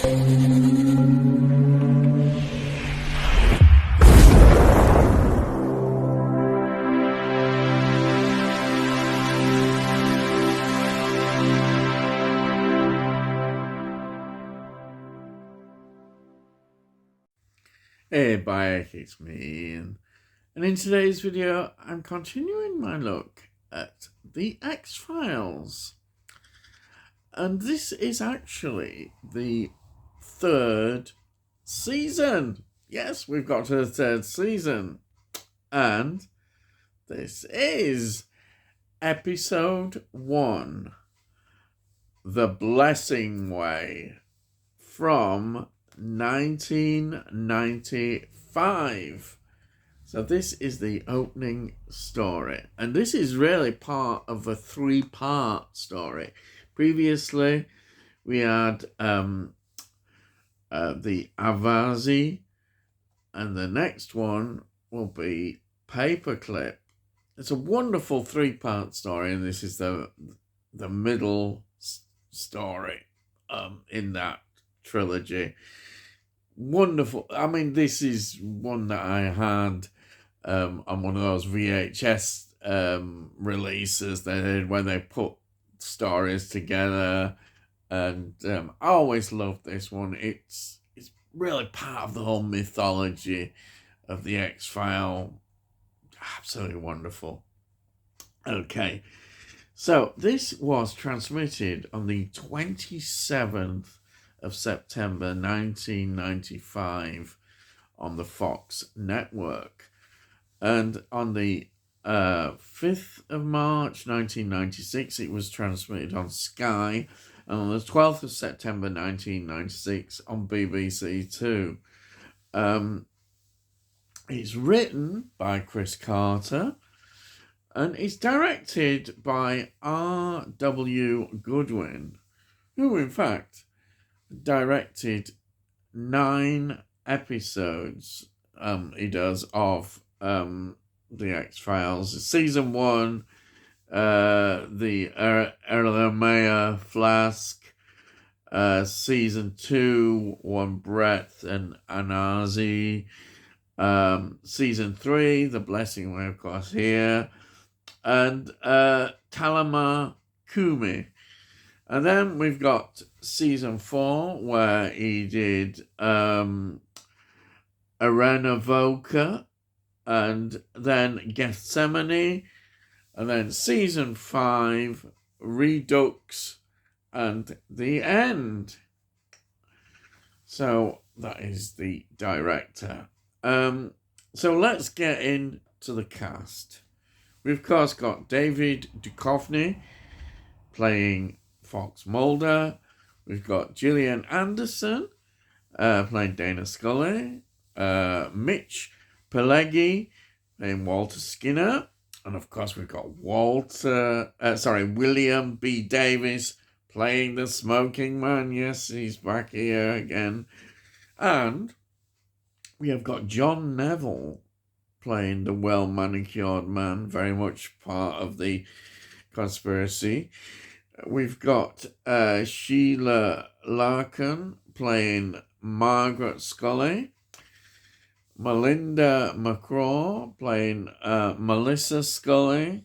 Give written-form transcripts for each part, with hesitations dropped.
Hey, Bayek, it's me, Ian. And in today's video, I'm continuing my look at The X-Files. And this is actually the third season. Yes, we've got to the third season. And this is episode 1, The Blessing Way, from 1995. So this is the opening story, and this is really part of a 3-part story. Previously, we had the Avazi, and the next one will be Paperclip. It's a wonderful 3-part story, and this is the middle story in that trilogy. Wonderful. I mean, this is one that I had on one of those VHS releases they did when they put stories together, and I always loved this one. It's really part of the whole mythology of the X-File. Absolutely wonderful. Okay, so this was transmitted on the 27th of September 1995 on the Fox network. And on the 5th of March 1996, it was transmitted on Sky. And on the 12th of September 1996 on BBC Two. It's written by Chris Carter, and it's directed by R.W. Goodwin, who in fact directed 9 episodes he does of the X-Files. Season 1, the Erlenmeyer Flask. Season 2, One Breath and Anazi. Season 3, The Blessing Way, of course, here. And Talama Kumi. And then we've got season 4, where he did Arena Voca, and then Gethsemane, and then season 5, Redux, and The End. So that is the director. So let's get into the cast. We've of course got David Duchovny playing Fox Mulder. We've got Gillian Anderson playing Dana Scully. Mitch Pileggi playing Walter Skinner. And of course we've got William B. Davis playing the Smoking Man. Yes, he's back here again. And we have got John Neville playing the well-manicured man, very much part of the conspiracy. We've got Sheila Larkin playing Margaret Scully. Melinda McCraw playing Melissa Scully.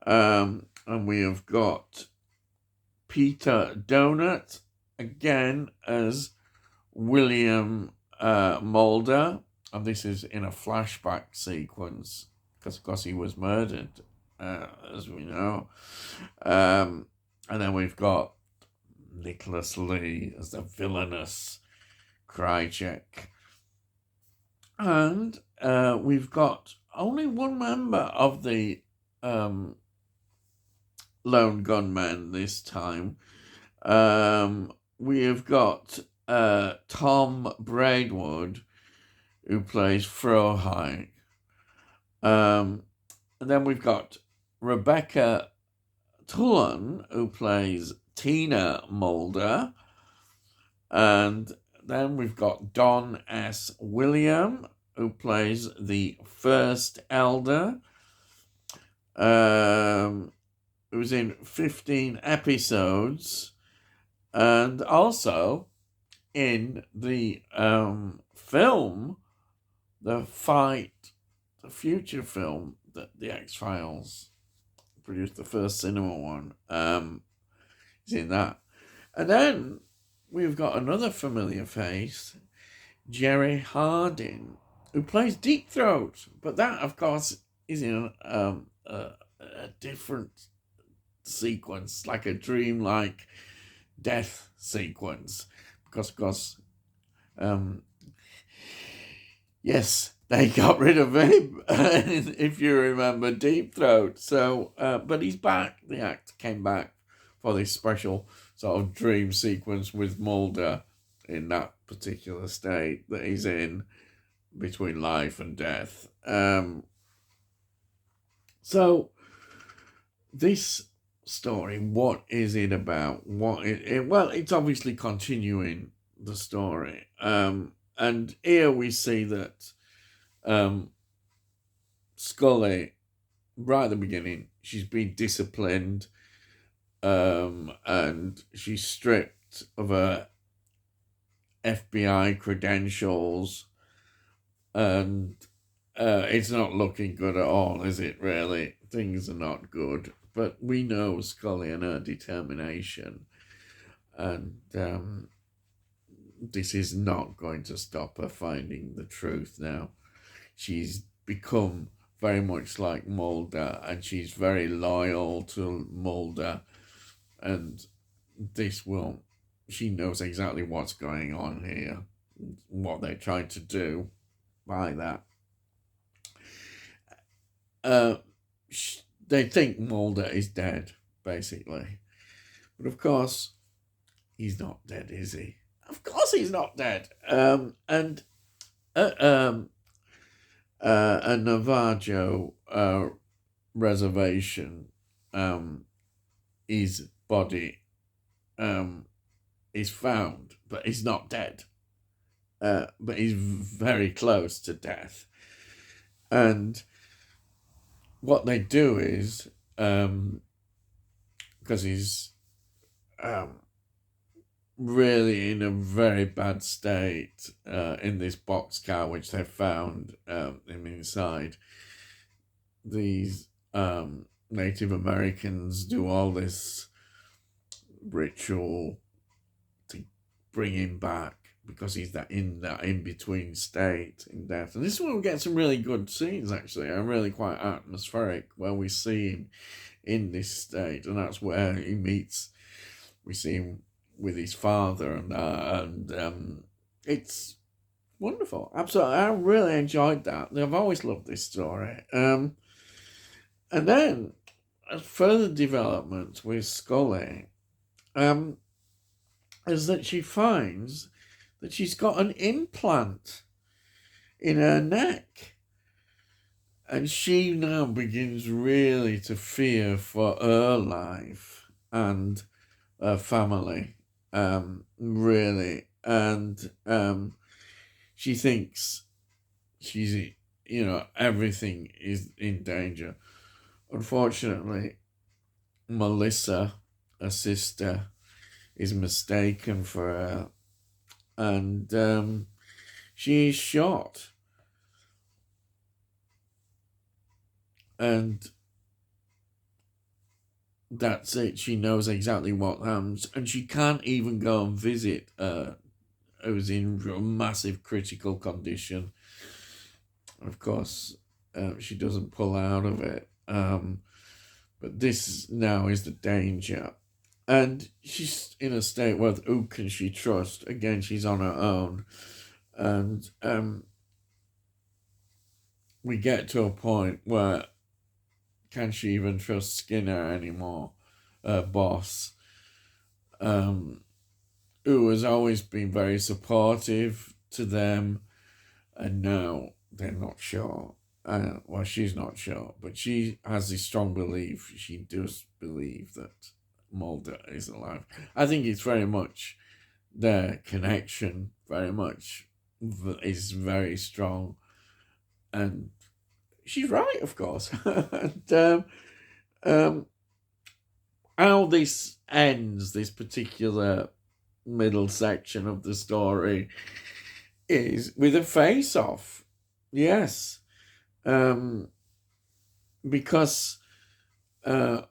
And we have got Peter Donut again as William Mulder. And this is in a flashback sequence because, of course, he was murdered, as we know. And then we've got Nicholas Lee as the villainous Krychek. And we've got only one member of the Lone Gunmen this time. We have got Tom Braidwood, who plays Frohike. And then we've got Rebecca Tullen, who plays Tina Mulder. And then we've got Don S. William, who plays the First Elder. Who's in 15 episodes. And also, in the film, the future film that the X-Files produced, the first cinema one, is in that. And then we've got another familiar face, Jerry Hardin, who plays Deep Throat. But that, of course, is in a different sequence, like a dreamlike death sequence. Because, of course, yes, they got rid of him, if you remember, Deep Throat. So, but he's back. The actor came back for this special sort of dream sequence with Mulder in that particular state that he's in between life and death. So this story, what is it about? Well, it's obviously continuing the story. And here we see that Scully, right at the beginning, she's been disciplined, and she's stripped of her FBI credentials, and it's not looking good at all, is it, really? Things are not good. But we know Scully and her determination, and this is not going to stop her finding the truth now. She's become very much like Mulder, and she's very loyal to Mulder, and she knows exactly what's going on here, what they're trying to do by that. They think Mulder is dead, basically. But of course, he's not dead, is he? Of course he's not dead. And a Navajo reservation, his body is found, but he's not dead. But he's very close to death. And what they do is, because he's really in a very bad state in this boxcar which they found him inside, these Native Americans do all this ritual to bring him back, because he's that in-between state in death. And this is where we get some really good scenes, actually, and really quite atmospheric, where we see him in this state, and that's where we see him with his father, and it's wonderful. Absolutely, I really enjoyed that. I've always loved this story. And then, a further development with Scully, is that she finds that she's got an implant in her neck. And she now begins really to fear for her life and her family, really. And she thinks everything is in danger. Unfortunately, Melissa, her sister, is mistaken for her, and she is shot. And that's it. She knows exactly what happens, and she can't even go and visit who's in a massive critical condition. Of course, she doesn't pull out of it. But this now is the danger. And she's in a state where who can she trust? Again, she's on her own. And we get to a point where can she even trust Skinner anymore, her boss, who has always been very supportive to them, and now they're not sure. Well, she's not sure, but she has this strong belief. She does believe that Mulder is alive. I think it's very much their connection, very much is very strong, and she's right, of course. And how this ends, this particular middle section of the story is with a face-off. Yes. Because they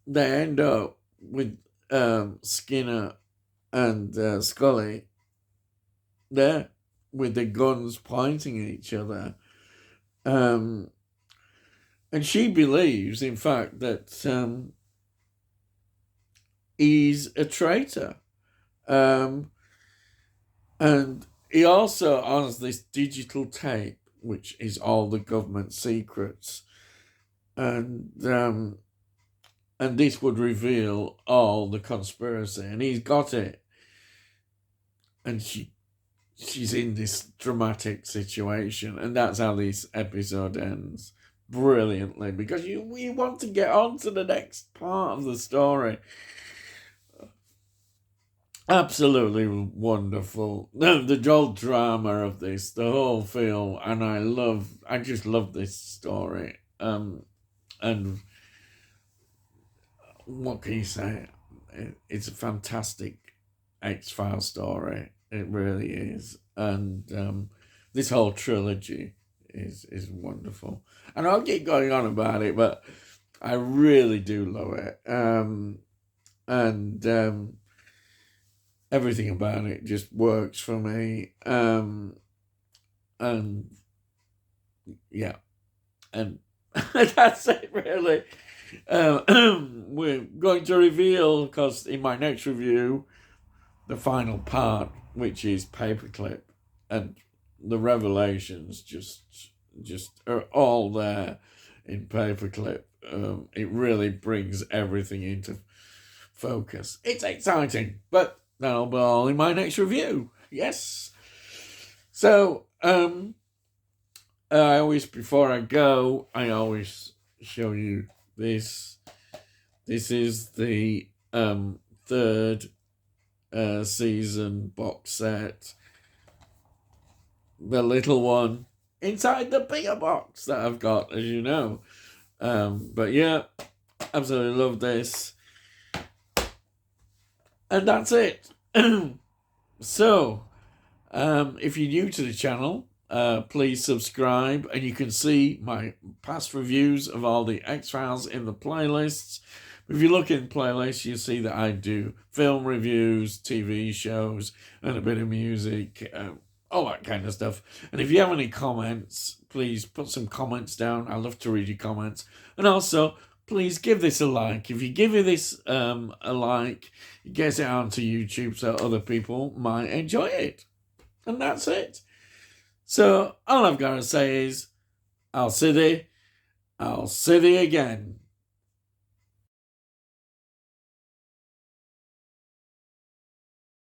end up with Skinner and Scully there with the guns pointing at each other. And she believes, in fact, that he's a traitor. And he also has this digital tape, which is all the government secrets. And this would reveal all the conspiracy. And he's got it. And she's in this dramatic situation, and that's how this episode ends brilliantly, because you want to get on to the next part of the story. Absolutely wonderful. The whole drama of this, the whole film, and I just love this story. And what can you say? It's a fantastic X-Files story. It really is. And this whole trilogy is wonderful. And I'll keep going on about it, but I really do love it. And everything about it just works for me. And yeah. And that's it, really. We're going to reveal, because in my next review, the final part, which is Paperclip, and the revelations just are all there in Paperclip. It really brings everything into focus. It's exciting, but that'll be all in my next review. Yes. So, before I go, I always show you this. This is the third season box set, the little one inside the bigger box that I've got, as you know. But yeah, absolutely love this, and that's it. So if you're new to the channel, please subscribe, and you can see my past reviews of all the X-Files in the playlists. If you look in playlists, you'll see that I do film reviews, TV shows, and a bit of music, all that kind of stuff. And if you have any comments, please put some comments down. I love to read your comments. And also, please give this a like. If you give this a like, it gets it onto YouTube so other people might enjoy it. And that's it. So all I've got to say is, I'll see thee again.